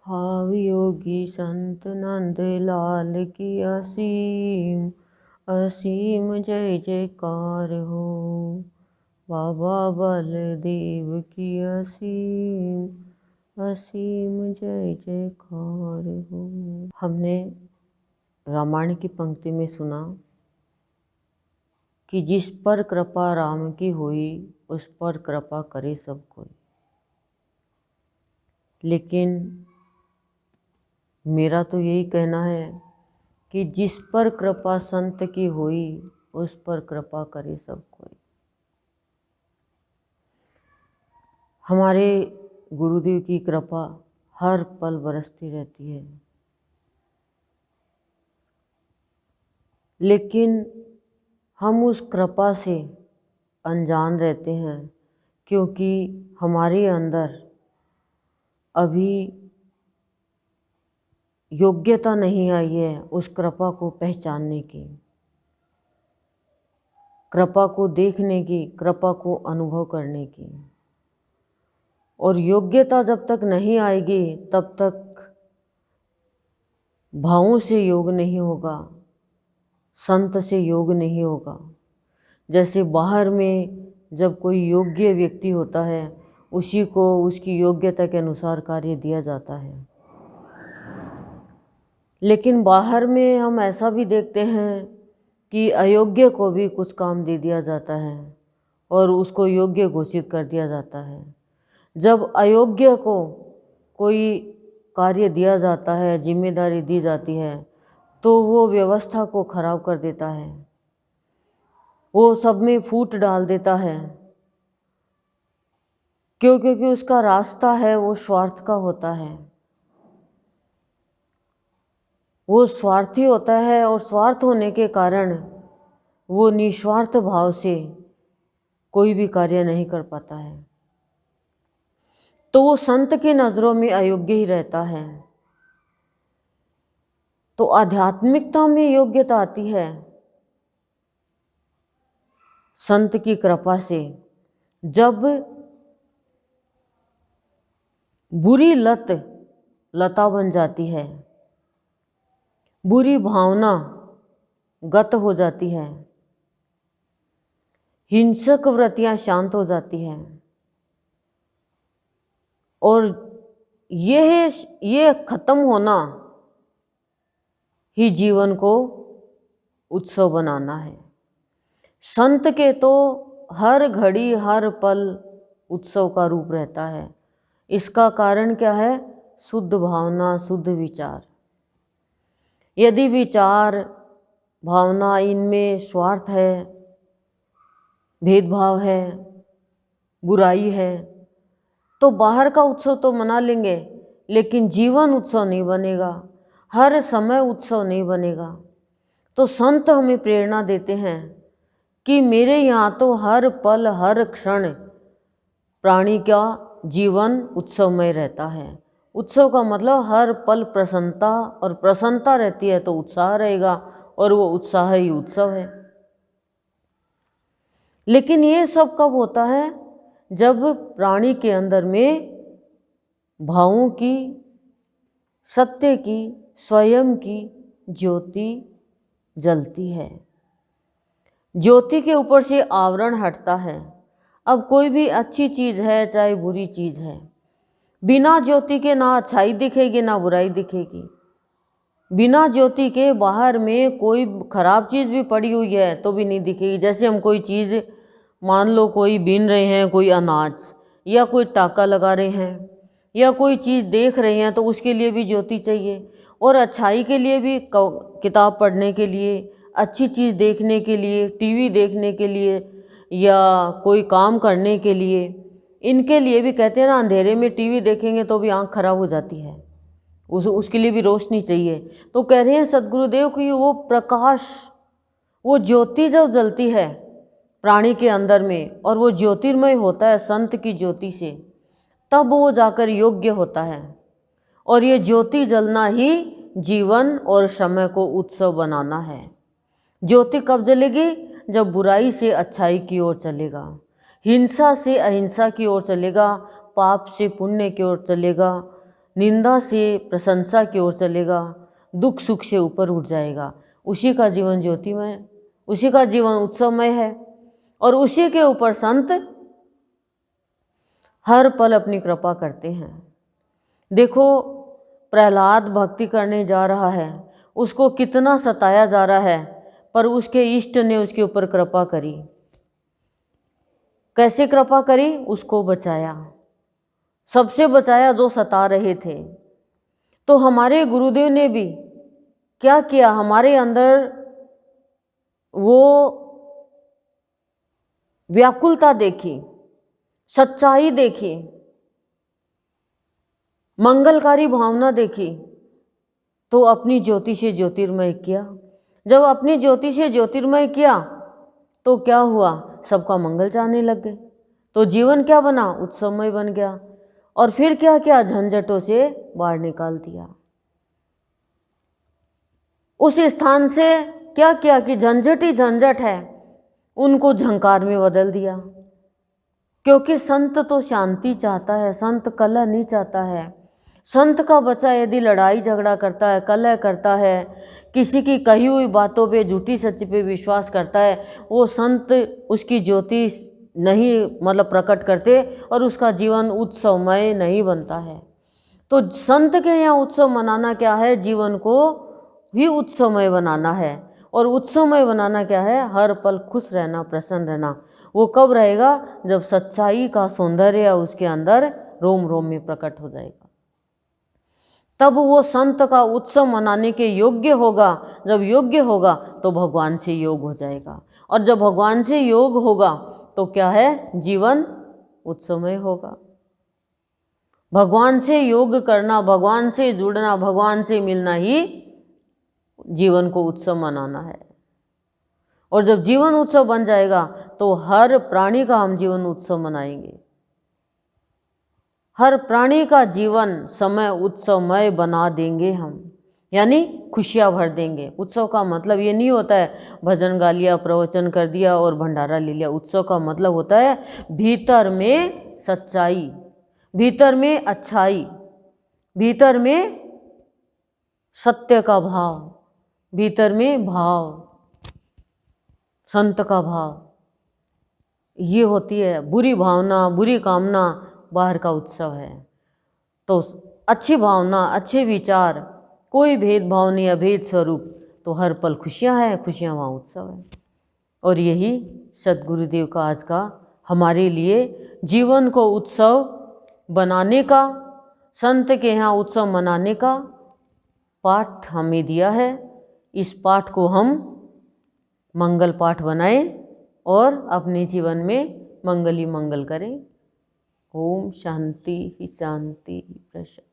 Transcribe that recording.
भाव योगी संत नंद लाल की असीम असीम जय जयकार हो। बाबा बलदेव की असीम असीम जय जयकार हो। हमने रामायण की पंक्ति में सुना कि जिस पर कृपा राम की हुई उस पर कृपा करे सब कोई। लेकिन मेरा तो यही कहना है कि जिस पर कृपा संत की हुई उस पर कृपा करे सब कोई। हमारे गुरुदेव की कृपा हर पल बरसती रहती है, लेकिन हम उस कृपा से अनजान रहते हैं क्योंकि हमारे अंदर अभी योग्यता नहीं आई है उस कृपा को पहचानने की, कृपा को देखने की, कृपा को अनुभव करने की। और योग्यता जब तक नहीं आएगी तब तक भावों से योग नहीं होगा, संत से योग नहीं होगा। जैसे बाहर में जब कोई योग्य व्यक्ति होता है उसी को उसकी योग्यता के अनुसार कार्य दिया जाता है, लेकिन बाहर में हम ऐसा भी देखते हैं कि अयोग्य को भी कुछ काम दे दिया जाता है और उसको योग्य घोषित कर दिया जाता है। जब अयोग्य को कोई कार्य दिया जाता है, जिम्मेदारी दी जाती है, तो वो व्यवस्था को खराब कर देता है, वो सब में फूट डाल देता है। क्योंकि उसका रास्ता है वो स्वार्थ का होता है, वो स्वार्थी होता है और स्वार्थ होने के कारण वो निस्वार्थ भाव से कोई भी कार्य नहीं कर पाता है, तो वो संत की नज़रों में अयोग्य ही रहता है। तो आध्यात्मिकता में योग्यता आती है संत की कृपा से। जब बुरी लता बन जाती है, बुरी भावना गत हो जाती है, हिंसक वृत्तियां शांत हो जाती हैं और ये खत्म होना ही जीवन को उत्सव बनाना है। संत के तो हर घड़ी हर पल उत्सव का रूप रहता है। इसका कारण क्या है? शुद्ध भावना, शुद्ध विचार। यदि विचार भावना इनमें स्वार्थ है, भेदभाव है, बुराई है, तो बाहर का उत्सव तो मना लेंगे लेकिन जीवन उत्सव नहीं बनेगा, हर समय उत्सव नहीं बनेगा। तो संत हमें प्रेरणा देते हैं कि मेरे यहाँ तो हर पल हर क्षण प्राणी का जीवन उत्सवमय रहता है। उत्सव का मतलब हर पल प्रसन्नता, और प्रसन्नता रहती है तो उत्साह रहेगा और वो उत्साह ही उत्सव है। लेकिन ये सब कब होता है? जब प्राणी के अंदर में भावों की, सत्य की, स्वयं की ज्योति जलती है। ज्योति के ऊपर से आवरण हटता है। अब कोई भी अच्छी चीज़ है चाहे बुरी चीज़ है, बिना ज्योति के ना अच्छाई दिखेगी ना बुराई दिखेगी। बिना ज्योति के बाहर में कोई खराब चीज़ भी पड़ी हुई है तो भी नहीं दिखेगी। जैसे हम कोई चीज़, मान लो कोई बीन रहे हैं कोई अनाज, या कोई टाका लगा रहे हैं, या कोई चीज़ देख रहे हैं, तो उसके लिए भी ज्योति चाहिए। और अच्छाई के लिए भी, किताब पढ़ने के लिए, अच्छी चीज़ देखने के लिए, टीवी देखने के लिए, या कोई काम करने के लिए, इनके लिए भी कहते हैं ना, अंधेरे में टीवी देखेंगे तो भी आँख खराब हो जाती है, उसके लिए भी रोशनी चाहिए। तो कह रहे हैं सद्गुरुदेव कि वो प्रकाश, वो ज्योति जब जलती है प्राणी के अंदर में और वो ज्योतिर्मय होता है संत की ज्योति से, तब वो जाकर योग्य होता है। और ये ज्योति जलना ही जीवन और समय को उत्सव बनाना है। ज्योति कब जलेगी? जब बुराई से अच्छाई की ओर चलेगा, हिंसा से अहिंसा की ओर चलेगा, पाप से पुण्य की ओर चलेगा, निंदा से प्रशंसा की ओर चलेगा, दुख सुख से ऊपर उठ जाएगा। उसी का जीवन ज्योतिमय, उसी का जीवन उत्सवमय है। और उसी के ऊपर संत हर पल अपनी कृपा करते हैं। देखो, प्रहलाद भक्ति करने जा रहा है, उसको कितना सताया जा रहा है, पर उसके इष्ट ने उसके ऊपर कृपा करी। कैसे कृपा करी? उसको बचाया, सबसे बचाया जो सता रहे थे। तो हमारे गुरुदेव ने भी क्या किया? हमारे अंदर वो व्याकुलता देखी, सच्चाई देखी, मंगलकारी भावना देखी, तो अपनी ज्योति से ज्योतिर्मय किया। जब अपनी ज्योति से ज्योतिर्मय किया तो क्या हुआ? सबका मंगल चाहने लग गए। तो जीवन क्या बना? उत्सवमय बन गया। और फिर क्या किया? झंझटों से बाहर निकाल दिया। उस स्थान से क्या किया कि झंझट ही झंझट है, उनको झंकार में बदल दिया। क्योंकि संत तो शांति चाहता है, संत कलह नहीं चाहता है। संत का बच्चा यदि लड़ाई झगड़ा करता है, कलह करता है, किसी की कही हुई बातों पे, झूठी सच्ची पे विश्वास करता है, वो संत उसकी ज्योति नहीं प्रकट करते और उसका जीवन उत्सवमय नहीं बनता है। तो संत के यहाँ उत्सव मनाना क्या है? जीवन को ही उत्सवमय बनाना है। और उत्सवमय बनाना क्या है? हर पल खुश रहना, प्रसन्न रहना। वो कब रहेगा? जब सच्चाई का सौंदर्य उसके अंदर रोम रोम में प्रकट हो जाएगा, तब वो संत का उत्सव मनाने के योग्य होगा। जब योग्य होगा तो भगवान से योग हो जाएगा, और जब भगवान से योग होगा तो क्या है? जीवन उत्सवमय होगा। भगवान से योग करना, भगवान से जुड़ना, भगवान से मिलना ही जीवन को उत्सव मनाना है। और जब जीवन उत्सव बन जाएगा तो हर प्राणी का हम जीवन उत्सव मनाएंगे। हर प्राणी का जीवन समय उत्सवमय बना देंगे हम, यानी खुशियाँ भर देंगे। उत्सव का मतलब ये नहीं होता है भजन गा लिया, प्रवचन कर दिया और भंडारा ले लिया। उत्सव का मतलब होता है भीतर में सच्चाई, भीतर में अच्छाई, भीतर में सत्य का भाव, भीतर में भाव, संत का भाव। ये होती है बुरी भावना, बुरी कामना बाहर का उत्सव है। तो अच्छी भावना, अच्छे विचार, कोई भेदभाव नहीं, अभेद स्वरूप, तो हर पल खुशियाँ हैं, खुशियाँ वहाँ उत्सव है। और यही सद्गुरुदेव का आज का हमारे लिए जीवन को उत्सव बनाने का, संत के यहाँ उत्सव मनाने का पाठ हमें दिया है। इस पाठ को हम मंगल पाठ बनाएं और अपने जीवन में मंगल ही मंगल करें। ओम शांति ही शांति प्रशांति।